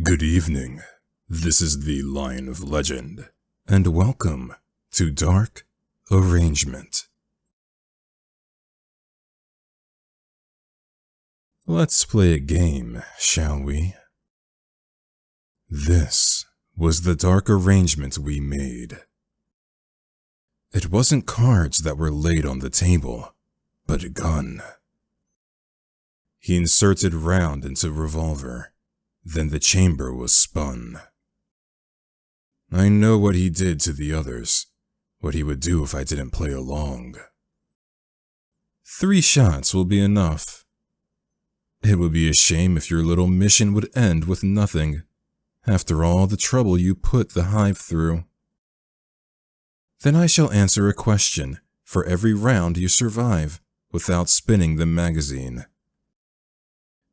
Good evening. This is the Lion of Legend, and welcome to Dark Arrangement. Let's play a game, shall we? This was the dark arrangement we made. It wasn't cards that were laid on the table, but a gun. He inserted round into revolver. Then the chamber was spun. I know what he did to the others, what he would do if I didn't play along. 3 shots will be enough. It would be a shame if your little mission would end with nothing, after all the trouble you put the hive through. Then I shall answer a question for every round you survive, without spinning the magazine.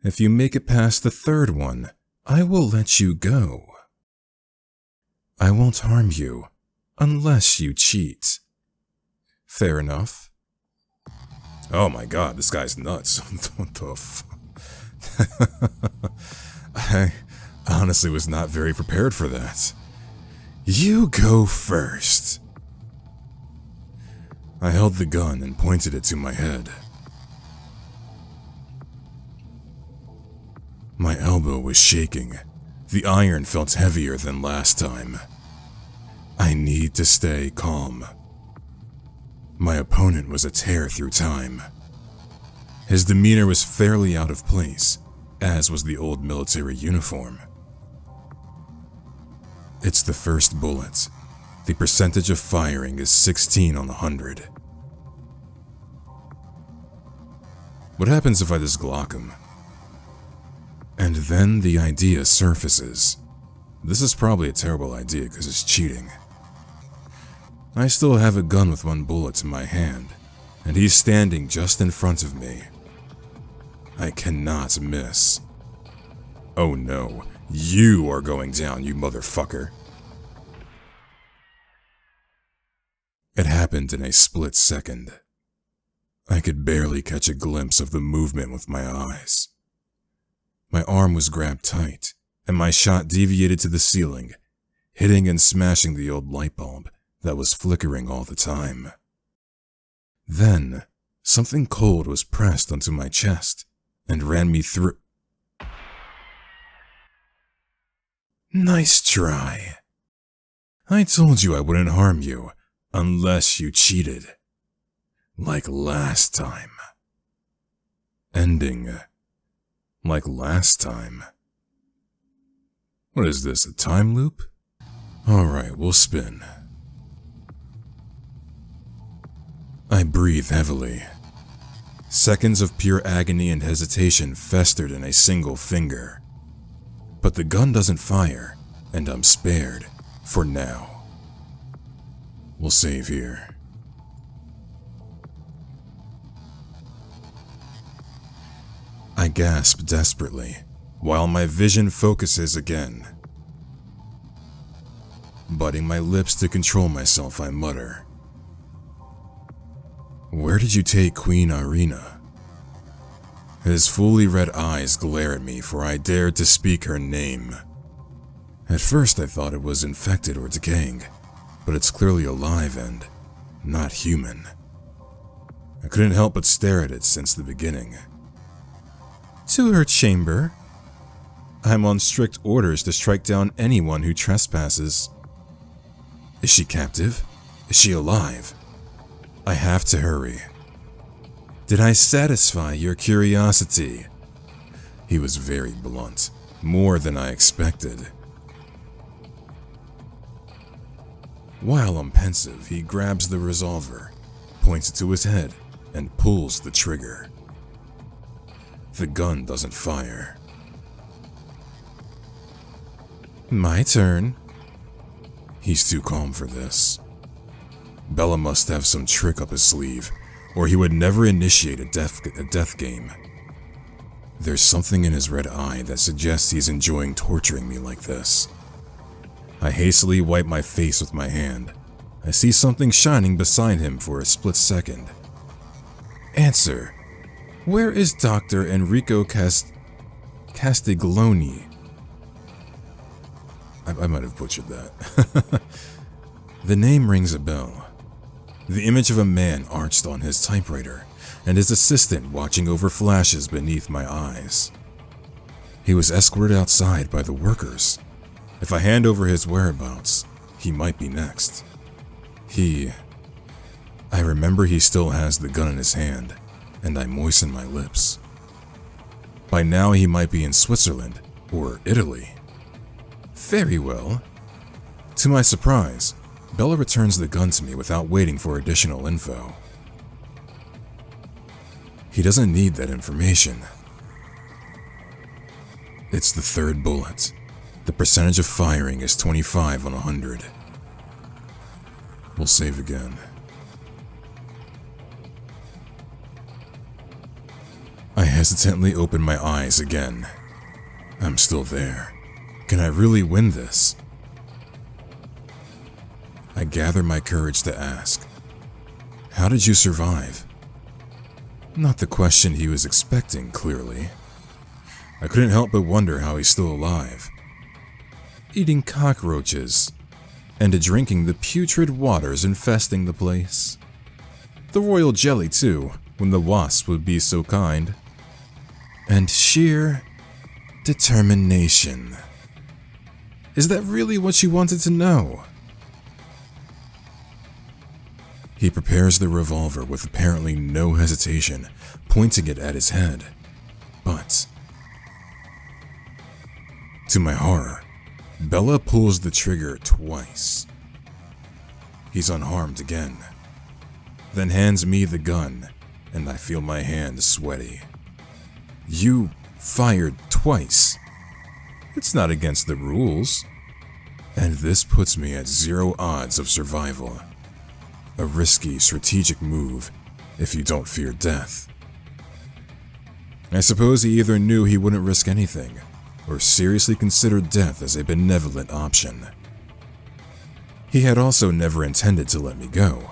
If you make it past the 3rd one, I will let you go. I won't harm you, unless you cheat. Fair enough? Oh my god, this guy's nuts. What the I honestly was not very prepared for that. You go first. I held the gun and pointed it to my head. My elbow was shaking. The iron felt heavier than last time. I need to stay calm. My opponent was a tear through time. His demeanor was fairly out of place, as was the old military uniform. It's the first bullet. The percentage of firing is 16 on 100. What happens if I just Glock him? And then the idea surfaces. This is probably a terrible idea because it's cheating. I still have a gun with 1 bullet in my hand, and he's standing just in front of me. I cannot miss. Oh no, you are going down, you motherfucker. It happened in a split second. I could barely catch a glimpse of the movement with my eyes. My arm was grabbed tight, and my shot deviated to the ceiling, hitting and smashing the old light bulb that was flickering all the time. Then, something cold was pressed onto my chest and ran me through. Nice try. I told you I wouldn't harm you, unless you cheated. Like last time. Ending. Like last time. What is this, a time loop? Alright, we'll spin. I breathe heavily. Seconds of pure agony and hesitation festered in a single finger. But the gun doesn't fire, and I'm spared, for now. We'll save here. I gasp desperately, while my vision focuses again. Biting my lips to control myself, I mutter. Where did you take Queen Irina? His fully red eyes glare at me, for I dared to speak her name. At first I thought it was infected or decaying, but it's clearly alive and not human. I couldn't help but stare at it since the beginning. To her chamber. I'm on strict orders to strike down anyone who trespasses. Is she captive? Is she alive? I have to hurry. Did I satisfy your curiosity? He was very blunt, more than I expected. While I'm pensive, he grabs the revolver, points it to his head, and pulls the trigger. The gun doesn't fire. My turn. He's too calm for this. Bella must have some trick up his sleeve, or he would never initiate a death game. There's something in his red eye that suggests he's enjoying torturing me like this. I hastily wipe my face with my hand. I see something shining beside him for a split second. Answer. Where is Dr. Enrico Castiglione? I might have butchered that. The name rings a bell. The image of a man arched on his typewriter, and his assistant watching over flashes beneath my eyes. He was escorted outside by the workers. If I hand over his whereabouts, he might be next. I remember he still has the gun in his hand, and I moisten my lips. By now he might be in Switzerland or Italy. Very well. To my surprise, Bella returns the gun to me without waiting for additional info. He doesn't need that information. It's the third bullet. The percentage of firing is 25 on 100. We'll save again. I hesitantly open my eyes again. I'm still there. Can I really win this? I gather my courage to ask, "How did you survive?" Not the question he was expecting, clearly. I couldn't help but wonder how he's still alive. Eating cockroaches, and drinking the putrid waters infesting the place. The royal jelly, too, when the wasp would be so kind. And sheer determination. Is that really what you wanted to know? He prepares the revolver with apparently no hesitation, pointing it at his head. But, to my horror, Bella pulls the trigger twice. He's unharmed again, then hands me the gun, and I feel my hand sweaty. You fired twice. It's not against the rules. And this puts me at 0 odds of survival. A risky, strategic move if you don't fear death. I suppose he either knew he wouldn't risk anything, or seriously considered death as a benevolent option. He had also never intended to let me go,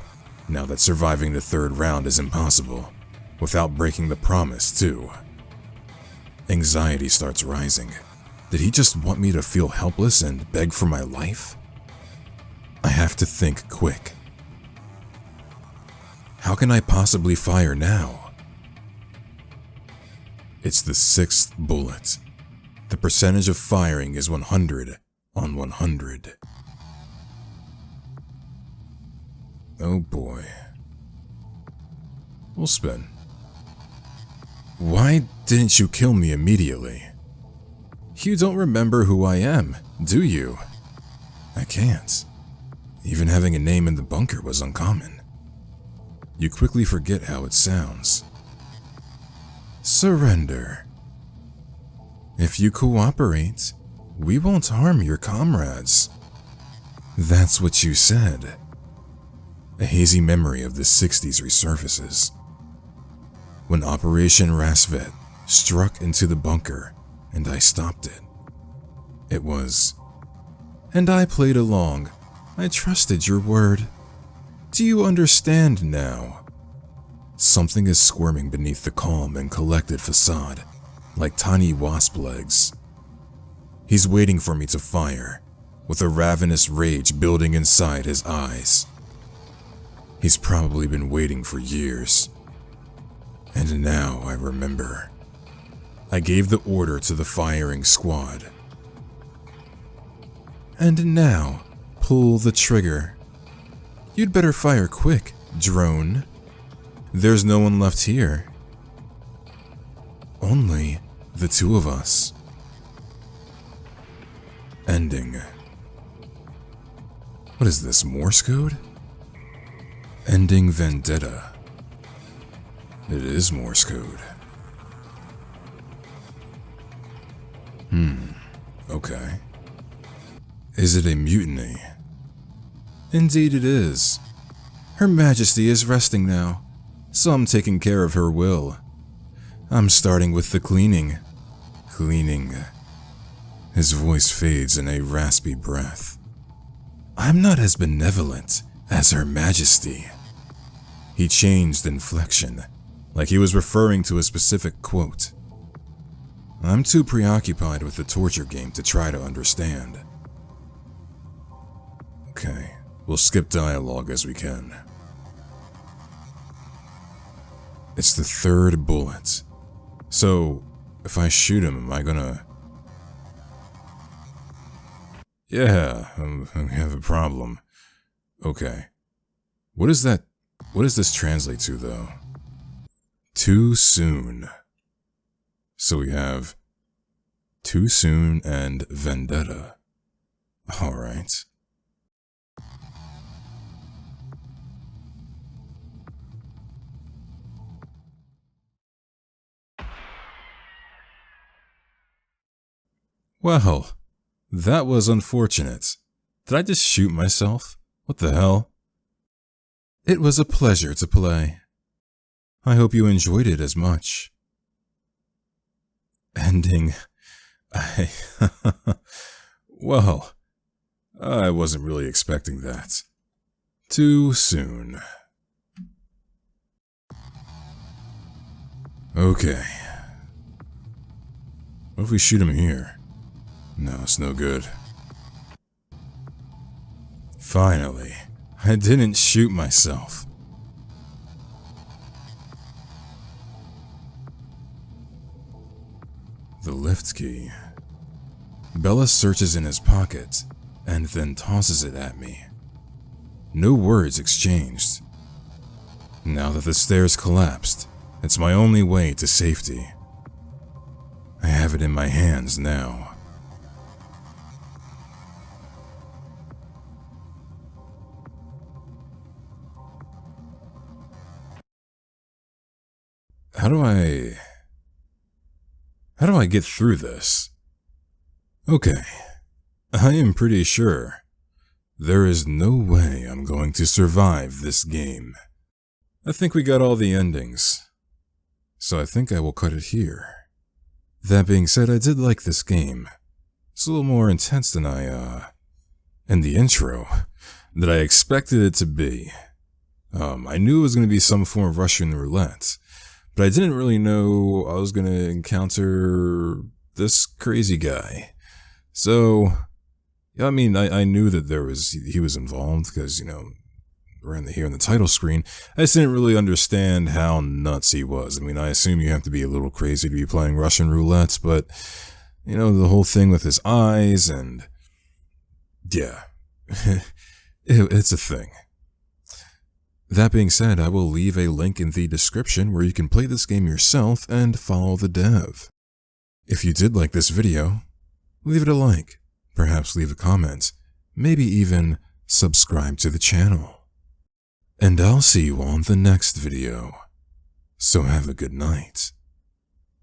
now that surviving the third round is impossible, without breaking the promise too. Anxiety starts rising. Did he just want me to feel helpless and beg for my life? I have to think quick. How can I possibly fire now? It's the 6th bullet. The percentage of firing is 100 on 100. Oh boy. We'll spin. Why didn't you kill me immediately? You don't remember who I am, do you? I can't. Even having a name in the bunker was uncommon. You quickly forget how it sounds. Surrender. If you cooperate, we won't harm your comrades. That's what you said. A hazy memory of the 60s resurfaces. When Operation Rasvet struck into the bunker and I stopped it. It was, and I played along. I trusted your word. Do you understand now? Something is squirming beneath the calm and collected facade, like tiny wasp legs. He's waiting for me to fire, with a ravenous rage building inside his eyes. He's probably been waiting for years. And now I remember. I gave the order to the firing squad. And now, pull the trigger. You'd better fire quick, drone. There's no one left here. Only the 2 of us. Ending. What is this, Morse code? Ending vendetta. It is Morse code. Okay. Is it a mutiny? Indeed it is. Her Majesty is resting now, so I'm taking care of her will. I'm starting with the cleaning. Cleaning. His voice fades in a raspy breath. I'm not as benevolent as Her Majesty. He changed inflection, like he was referring to a specific quote. I'm too preoccupied with the torture game to try to understand. Okay, we'll skip dialogue as we can. It's the third bullet. So, if I shoot him, am I gonna... Yeah, I have a problem. Okay. What is that? What does this translate to, though? Too soon. So we have too soon and vendetta. Alright. Well, that was unfortunate. Did I just shoot myself? What the hell? It was a pleasure to play. I hope you enjoyed it as much. Ending. Well, I wasn't really expecting that. Too soon. Okay. What if we shoot him here? No, it's no good. Finally, I didn't shoot myself. The lift key. Bella searches in his pocket and then tosses it at me. No words exchanged. Now that the stairs collapsed, it's my only way to safety. I have it in my hands now. How do I get through this? Okay, I am pretty sure there is no way I'm going to survive this game. I think we got all the endings, so I think I will cut it here. That being said, I did like this game. It's a little more intense than in the intro, that I expected it to be. I knew it was going to be some form of Russian roulette, but I didn't really know I was going to encounter this crazy guy. So, I mean, I knew that he was involved because, you know, around here in the title screen. I just didn't really understand how nuts he was. I mean, I assume you have to be a little crazy to be playing Russian roulette, but, you know, the whole thing with his eyes and, yeah, it's a thing. That being said, I will leave a link in the description where you can play this game yourself and follow the dev. If you did like this video, leave it a like, perhaps leave a comment, maybe even subscribe to the channel. And I'll see you on the next video. So have a good night.